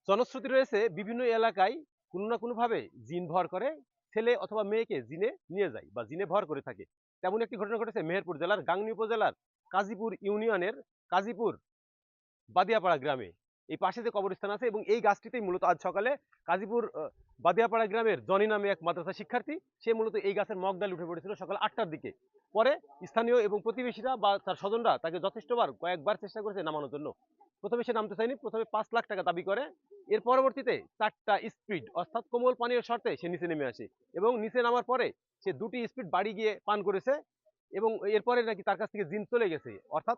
জনশ্রুতি রয়েছে বিভিন্ন এলাকায় কোনো না কোনোভাবে জিন ভর করে ছেলে অথবা মেয়েকে জিনে নিয়ে যায় বা জিনে ভর করে থাকে। তেমন একটি ঘটনা ঘটেছে মেহেরপুর জেলার গাংনী উপজেলার কাজীপুর ইউনিয়নের কাজীপুর বাদিয়াপাড়া গ্রামে। এই পাশে যে কবরস্থান আছে এবং এই গাছটিতেই মূলত আজ সকালে কাজীপুর বাদিয়াপাড়া গ্রামের জনি নামে এক মাদ্রাসা শিক্ষার্থী সে মূলত এই গাছের মগডালে উঠে পড়েছিল সকাল 8টার দিকে। পরে স্থানীয় এবং প্রতিবেশীরা বা তার স্বজনরা তাকে যথেষ্টবার কয়েকবার চেষ্টা করেছে নামানোর জন্য। প্রথমে সে নামতে চায়নি, প্রথমে 5 লাখ টাকা দাবি করে। এর পরবর্তীতে 4টা স্পিড অর্থাৎ কোমল পানীয় শর্তে সে নিচে নেমে আসে এবং নিচে নামার পরে সে 2টি স্পিড বাড়ি গিয়ে পান করেছে এবং এরপরে নাকি তার কাছ থেকে জিন চলে গেছে, অর্থাৎ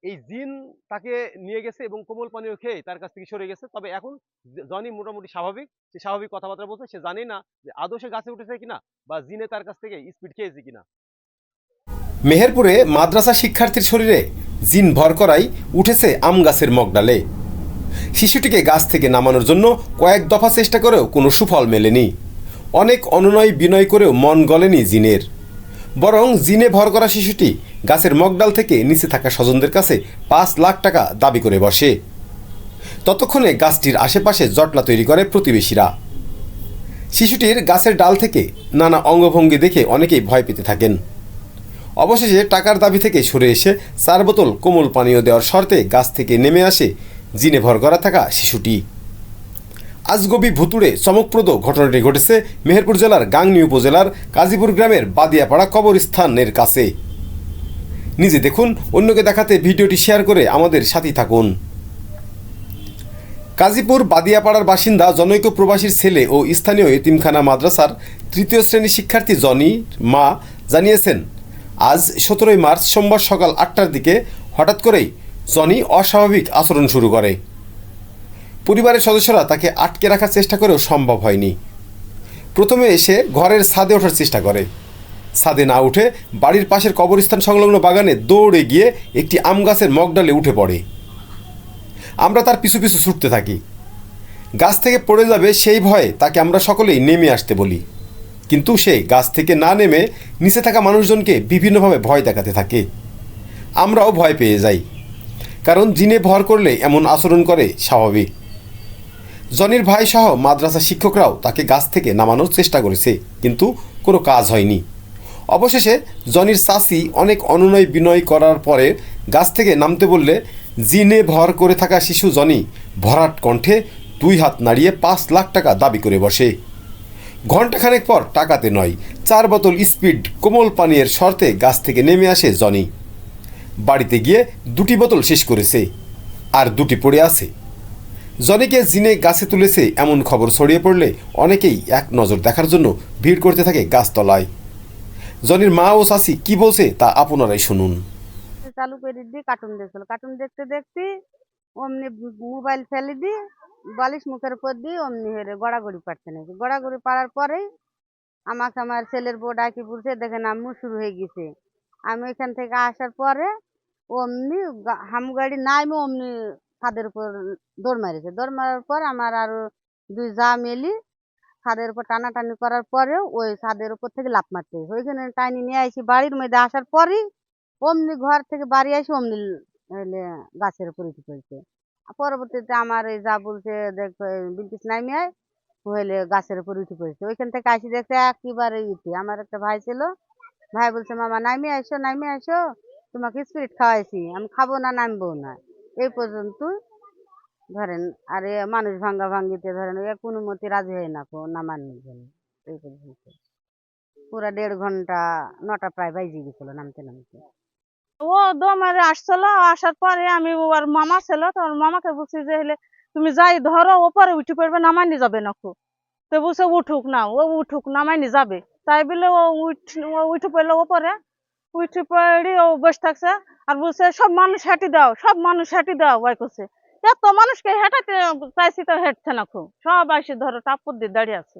এই জিন তাকে নিয়ে গেছে এবং কোমল পানীয় খেয়ে তার কাছ থেকে সরে গেছে। তবে এখন জনি মোটামুটি স্বাভাবিক, সে স্বাভাবিক কথাবার্তা বলছে, সে জানে না যে আদৌ সে গাছে উঠেছে কিনা বা জিনে তার কাছ থেকে স্পিড খেয়েছে কিনা। মেহেরপুরে মাদ্রাসা শিক্ষার্থীর শরীরে জিন ভর করাই উঠেছে আম গাছের মগডালে। শিশুটিকে গাছ থেকে নামানোর জন্য কয়েক দফা চেষ্টা করেও কোনো সুফল মেলেনি। অনেক অনুনয় বিনয় করেও মন গলেনি জিনের, বরং জিনে ভর করা শিশুটি গাছের মগডাল থেকে নিচে থাকা স্বজনদের কাছে 5 লাখ টাকা দাবি করে বসে। ততক্ষণে গাছটির আশেপাশে জটলা তৈরি করে প্রতিবেশীরা। শিশুটির গাছের ডাল থেকে নানা অঙ্গভঙ্গি দেখে অনেকেই ভয় পেতে থাকেন। অবশেষে টাকার দাবি থেকে সরে এসে 4 বোতল কোমল পানীয় দেওয়ার শর্তে গাছ থেকে নেমে আসে জিনে ভর করা থাকা শিশুটি। আজগবি ভুতুড়ে চমকপ্রদ ঘটনাটি ঘটেছে মেহেরপুর জেলার গাংনী উপজেলার কাজীপুর গ্রামের বাদিয়াপাড়া কবরস্থানের কাছে। নিজে দেখুন, অন্যকে দেখাতে ভিডিওটি শেয়ার করে আমাদের সাথী থাকুন। কাজীপুর বাদিয়াপাড়ার বাসিন্দা জনৈক প্রবাসীর ছেলে ও স্থানীয় এতিমখানা মাদ্রাসার 3য় শ্রেণীর শিক্ষার্থী জনির মা জানিয়েছেন, আজ 17 মার্চ সোমবার সকাল 8টার দিকে হঠাৎ করেই জনি অস্বাভাবিক আচরণ শুরু করে। পরিবারের সদস্যরা তাকে আটকে রাখার চেষ্টা করেও সম্ভব হয়নি। প্রথমে এসে ঘরের ছাদে ওঠার চেষ্টা করে। ছাদে না উঠে বাড়ির পাশের কবরস্থান সংলগ্ন বাগানে দৌড়ে গিয়ে একটি আম গাছের মগডালে উঠে পড়ে। আমরা তার পিছু পিছু ছুটতে থাকি। গাছ থেকে পড়ে যাবে সেই ভয়ে তাকে আমরা সকলেই নেমে আসতে বলি, কিন্তু সে গাছ থেকে না নেমে নিচে থাকা মানুষজনকে বিভিন্নভাবে ভয় দেখাতে থাকে। আমরাও ভয় পেয়ে যাই, কারণ জিনে ভর করলে এমন আচরণ করে স্বাভাবিক। জনির ভাই সহ মাদ্রাসা শিক্ষকরাও তাকে গাছ থেকে নামানোর চেষ্টা করেছে, কিন্তু কোনো কাজ হয়নি। অবশেষে জনির চাচি অনেক অনুনয় বিনয় করার পরে গাছ থেকে নামতে বললে জিনে ভর করে থাকা শিশু জনি ভরাট কণ্ঠে 2 হাত নাড়িয়ে 5 লাখ টাকা দাবি করে বসে। ঘণ্টাখানেক পর টাকাতে নয় 4 বোতল স্পিড কোমল পানীয়ের শর্তে গাছ থেকে নেমে আসে জনি। বাড়িতে গিয়ে 2টি বোতল শেষ করেছে, আর 2টি পড়ে আছে। জনিকে জিনে গাছে তুলেছে এমন খবর ছড়িয়ে পড়লে অনেকেই এক নজর দেখার জন্য ভিড় করতে থাকে গাছতলায়। জনির মা ও চাচি কি বলছে তা আপনারাই শুনুন। চালু করে দিয়ে কার্টুন দেখছিল, কার্টুন দেখতে দেখতে অমনি মোবাইল ফেলে দিয়ে বালিশ মুখের উপর দিয়ে অমনি হেরে গড়াগড়ি পাড়তে নাকি। গড়াগড়ি পাড়ার পরেই আমাকে আমার ছেলের বউ ডাকি বলছে, দেখেন আম্মু শুরু হয়ে গেছে। আমি এখান থেকে আসার পরে অমনি হামু গাড়ি নাইমে অমনি ছাদের উপর দৌড় মারেছে। দৌড় মারার পর আমার আরো 2 যা মেলি ছাদের উপর টানাটানি করার পরেও ওই ছাদের উপর থেকে লাফ মারতে ওইখানে টাইনি নিয়ে আসি। বাড়ির মধ্যে আসার পরেই অমনি ঘর থেকে বাড়ি আসি অমনি গাছের উপর উঠে পড়েছে। পরবর্তীতে আমার এই যা বলছে, দেখ বিলকিস নামিয়ে আয়, হইলে গাছের উপর উঠে পড়েছে। ওইখান থেকে আসি দেখতে একেবারে উঠে। আমার একটা ভাই ছিল, ভাই বলছে, মামা নামিয়ে আসো, নামিয়ে আসো, তোমাকে স্পিরিট খাওয়াইছি, আমি খাবো না, নামবো না। এই পর্যন্ত ধরেন, আরে মানুষ ভাঙ্গা ভাঙ্গিতে ধরেন কোনো মতে রাজি হয় না নামানোর জন্য। এই পর্যন্ত পুরা 1.5 ঘন্টা, 9টা প্রায় বাজে গেছিল নামতে নামতে। ও দমারে আসছিল, আসার পরে আমি ওর মামা ছিল, তো ওর মামাকে বলছি যে হলে তুমি যাই ধরো, ওপরে উঠে পড়বে, নামাইনি যাবে না খুব। তো বলছে উঠুক না, ও উঠুক, নামাইনি যাবে। তাই বলে ও উঠে পড়লো ওপরে। উঠে পড়ে ও বসে থাকছে আর বলছে, সব মানুষ হেঁটে দাও, সব মানুষ হেঁটে দাও। ওই করছে, এত মানুষকে হেঁটাতে চাইছি তো হেঁটছে না খুব, সব আসে ধরো টাপুর দিয়ে দাঁড়িয়ে আছে।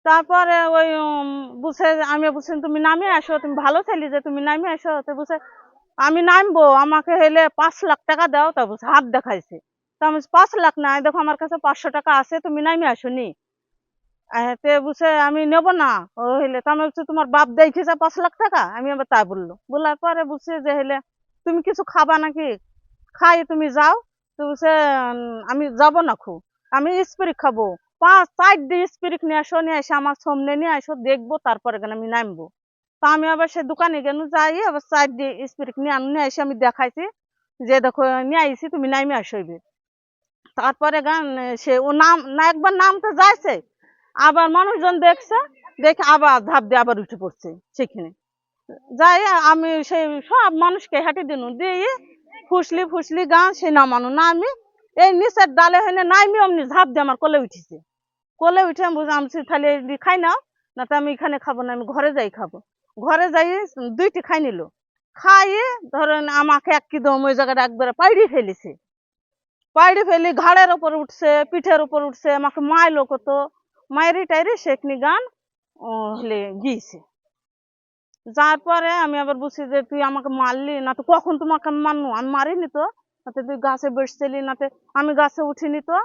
তারপরে ওই বুঝে আমি বলছি, তুমি নামিয়ে আসো, তুমি ভালো ছেলে যে তুমি নামিয়ে আসো। তো বুঝে আমি নামবো, আমাকে হলে 5 লাখ টাকা দাও। তা বুঝে হাত দেখাইছে। তো আমি 5 লাখ নাই, দেখো আমার কাছে 500 টাকা আছে, তুমি নামিয়ে আসো নি। তে বুঝে আমি নেবো না। ও হইলে তো আমি বলছি, তোমার বাপ দেখেছে 5 লাখ টাকা? আমি আবার তাই বললো। বলার পরে বুঝছে যে হলে তুমি কিছু খাবা নাকি, খাই তুমি যাও। তো বুঝে আমি যাবো না খুব। আমি স্পিরিট খাবো, 5-4 স্পিরিট নিয়ে এসে আমার সামনে নিয়ে আসো, দেখবো, তারপরে কেন আমি নামবো। তা আমি আবার সে দোকানে গেল, যাই আবার 4 স্পিরিট নিয়ে এসে আমি দেখাইছি যে দেখো নিয়ে আইছি, তুমি নামে আসবে। তারপরে গান সে ও নাম না, একবার নামতে যাইছে, আবার মানুষজন দেখছে, দেখে আবার ধাপ দিয়ে আবার উঠে পড়ছে সেখানে। যাই আমি সেই সব মানুষকে হাঁটি দিনু দিয়ে ফুসলি গান সে নামানো না, আমি এই নিচের ডালে হইনে নামি অমনি ঝাঁপ দিয়ে আমার কোলে উঠেছে। কোলে উঠে আমি বুঝলাম তাহলে খাই নাও, না তো আমি এখানে খাবো না, আমি ঘরে যাই খাবো। ঘরে যাই 2টি খাই নিল, খাইয়ে ধরেন আমাকে একদম ওই জায়গাটা একবারে পাইড়ি ফেলি ঘাড়ের ওপর উঠছে, পিঠের উপর উঠছে, আমাকে মাইলো কত, মায়েরি টাইরি সেখনি গান হলে গিয়েছে। যার পরে আমি আবার বুঝছি যে তুই আমাকে মারলি না, তো কখন তোমাকে মারনু, আমি মারিনি তো, না তো তুই গাছে বসছিলি, না তো আমি গাছে উঠিনি তো,